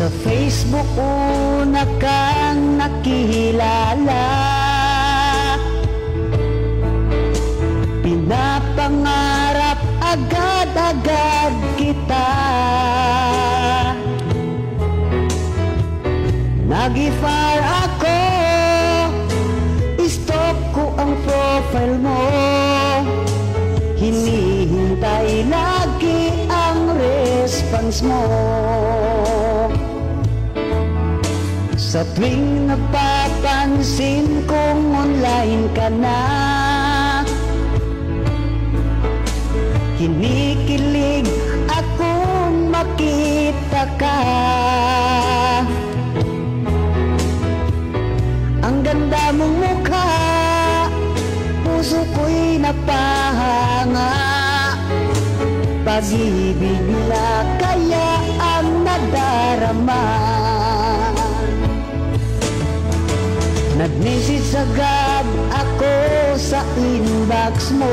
Sa Facebook una kang nakilala, pinapangarap agad-agad kita. Nag-fire ako, stalk ko ang profile mo, hinihintay lagi ang response mo. Sa tuwing napapansin kong online ka na, kinikilig akong makita ka. Ang ganda mong mukha, puso ko'y napahanga. Pag-ibig na kaya ang nadarama. Nag-message agad ako sa inbox mo,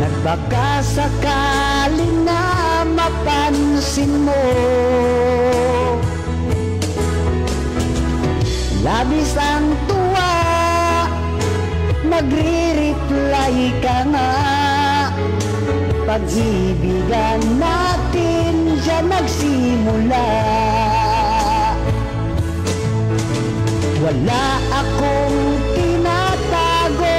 nagbaka sakali na mapansin mo. Labis ang tuwa, nagre-reply ka nga. Pag-ibigan natin dyan nagsimula. Wala akong tinatago,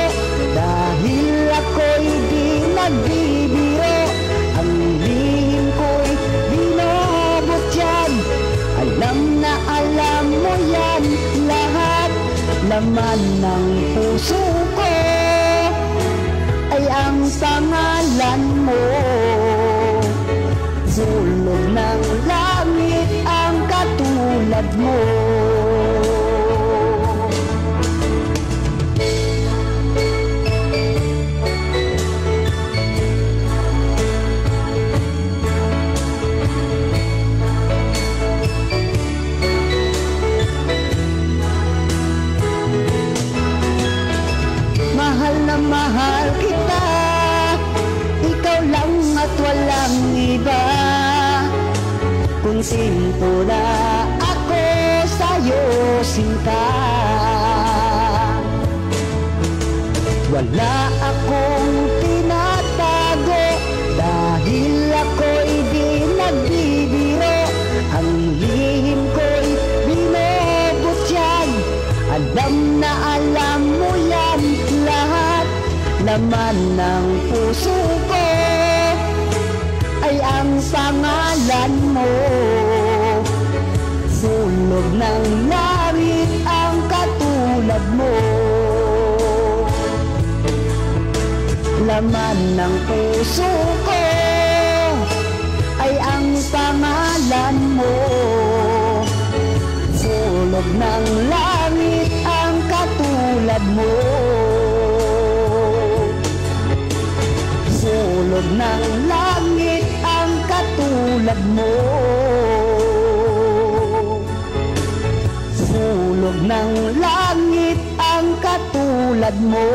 dahil ako'y di nagbibiro. Ang lihim ko'y binobot yan, alam na alam mo yan lahat. Laman ng puso ko ay ang pangalan mo. Sulog ng langit ang katulad mo. Mahal kita, ikaw lang at walang iba. Kontento na ako sa'yo, sinta. Wala akong tinatago, dahil ako'y di nagbibiro. Ang lihim ko'y binobot yan, alam na alam mo yan lahat. Laman ng puso ko ay ang pangalan mo. Sulog ng langit ang katulad mo. Laman ng puso ko ay ang pangalan mo. Sulog ng langit ang katulad mo. Sulog ng langit ang katulad mo. Sulog ng langit ang katulad mo.